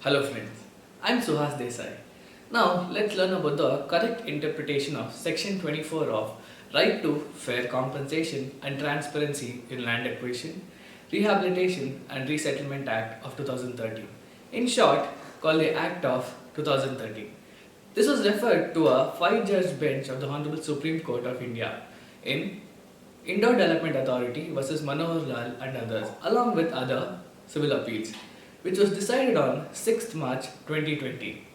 Hello friends, I'm Suhas Desai. Now let's learn about the correct interpretation of Section 24 of Right to Fair Compensation and Transparency in Land Acquisition, Rehabilitation and Resettlement Act of 2013. In short, called the Act of 2013. This was referred to a five-judge bench of the Honorable Supreme Court of India in Indoor Development Authority versus Manohar Lal and others, along with other civil appeals, which was decided on 6th March 2020.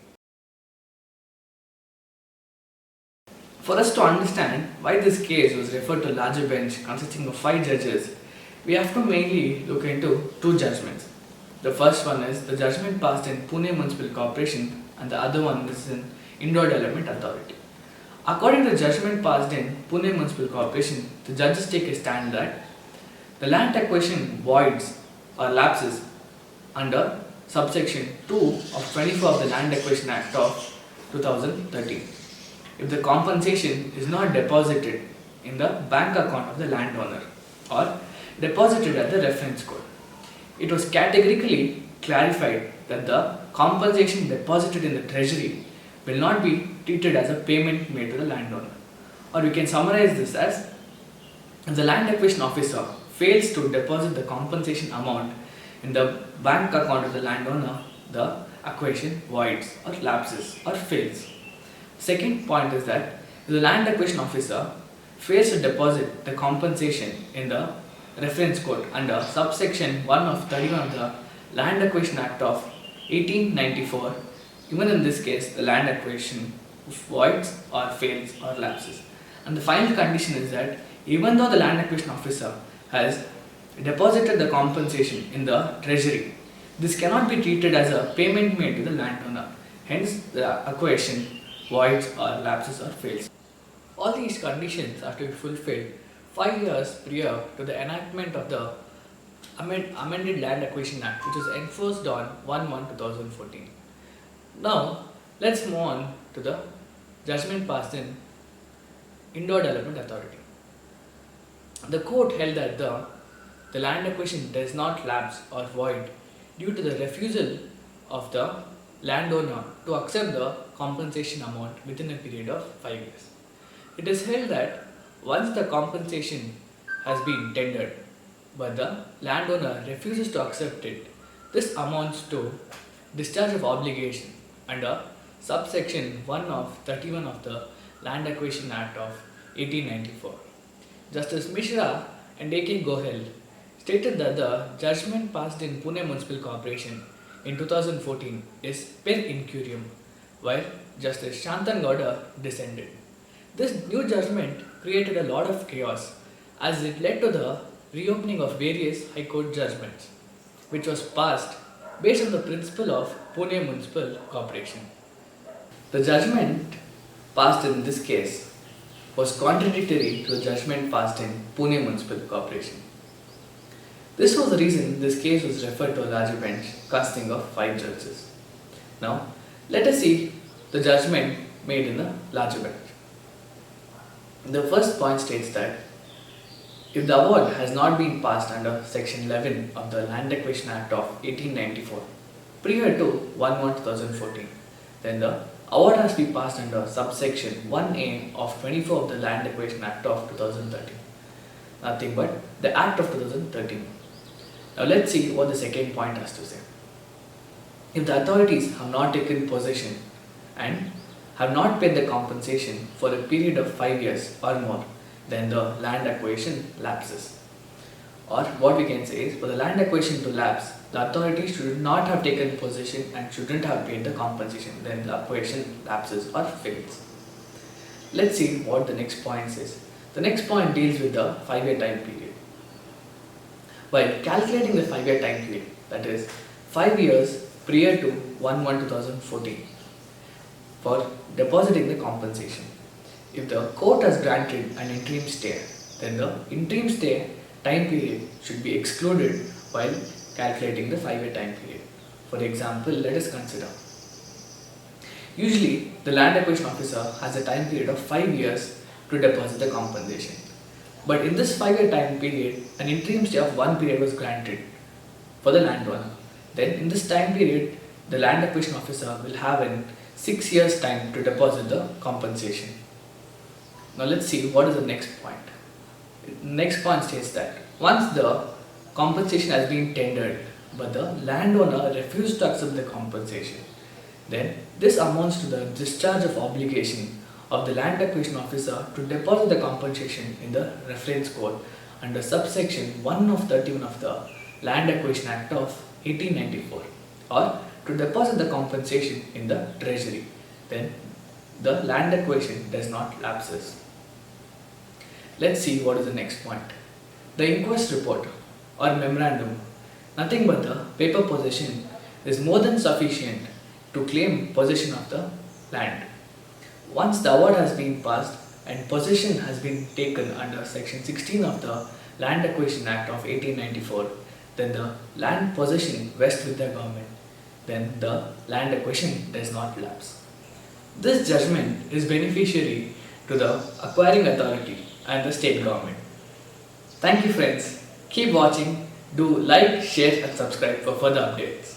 For us to understand why this case was referred to a larger bench consisting of five judges, we have to mainly look into two judgments. The first one is the judgment passed in Pune Municipal Corporation, and the other one is in Indoor Development Authority. According to the judgment passed in Pune Municipal Corporation, the judges take a stand that the land acquisition voids or lapses under subsection 2 of 24 of the Land Acquisition Act of 2013 if the compensation is not deposited in the bank account of the landowner or deposited at the reference code. It was categorically clarified that the compensation deposited in the treasury will not be treated as a payment made to the landowner. Or we can summarize this as if the land acquisition officer fails to deposit the compensation amount in the bank account of the landowner, the acquisition voids or lapses or fails. Second point is that if the land acquisition officer fails to deposit the compensation in the reference code under subsection 1 of 31 of the Land Acquisition Act of 1894, even in this case the land acquisition voids or fails or lapses. And the final condition is that even though the land acquisition officer has deposited the compensation in the treasury, this cannot be treated as a payment made to the landowner. Hence, the acquisition voids or lapses or fails. All these conditions are to be fulfilled 5 years prior to the enactment of the amended Land Acquisition Act, which was enforced on 1/1/2014. Now, let's move on to the judgment passed in Indoor Development Authority. The court held that the land acquisition does not lapse or void due to the refusal of the landowner to accept the compensation amount within a period of 5 years. It is held that once the compensation has been tendered but the landowner refuses to accept it, this amounts to discharge of obligation under subsection 1 of 31 of the Land Acquisition Act of 1894. Justice Mishra and A.K. Gohel stated that the judgment passed in Pune Municipal Corporation in 2014 is per incurium, while Justice Shantan Gowda dissented. This new judgment created a lot of chaos as it led to the reopening of various High Court judgments, which was passed based on the principle of Pune Municipal Corporation. The judgment passed in this case was contradictory to the judgment passed in Pune Municipal Corporation. This was the reason this case was referred to a larger bench consisting of 5 judges. Now, let us see the judgment made in the larger bench. The first point states that if the award has not been passed under Section 11 of the Land Acquisition Act of 1894 prior to 1/1/2014, then the award has to be passed under subsection 1A of 24 of the Land Acquisition Act of 2013. Nothing but the Act of 2013. Now let's see what the second point has to say. If the authorities have not taken possession and have not paid the compensation for a period of 5 years or more, then the land acquisition lapses. Or what we can say is, for the land acquisition to lapse, the authorities should not have taken possession and shouldn't have paid the compensation, then the acquisition lapses or fails. Let's see what the next point says. The next point deals with the 5-year time period. While calculating the 5-year time period, that is 5 years prior to 1/1/2014, for depositing the compensation, if the court has granted an interim stay, then the interim stay time period should be excluded while calculating the 5-year time period. For example, let us consider. Usually, the land acquisition officer has a time period of 5 years to deposit the compensation. But in this 5-year time period, an interim stay of 1 period was granted for the landowner. Then in this time period, the land acquisition officer will have in 6 years time to deposit the compensation. Now let's see what is the next point. Next point states that once the compensation has been tendered but the landowner refused to accept the compensation, then this amounts to the discharge of obligation of the land acquisition officer to deposit the compensation in the reference code under subsection 1 of 31 of the Land Acquisition Act of 1894, or to deposit the compensation in the treasury. Then the land acquisition does not lapses. Let's see what is the next point. The inquest report or memorandum, nothing but the paper possession, is more than sufficient to claim possession of the land. Once the award has been passed and possession has been taken under section 16 of the Land Acquisition Act of 1894, then the land possession vests with the government. Then the land acquisition does not lapse. This judgment is beneficiary to the acquiring authority and the state government. Thank you friends. Keep watching. Do like, share and subscribe for further updates.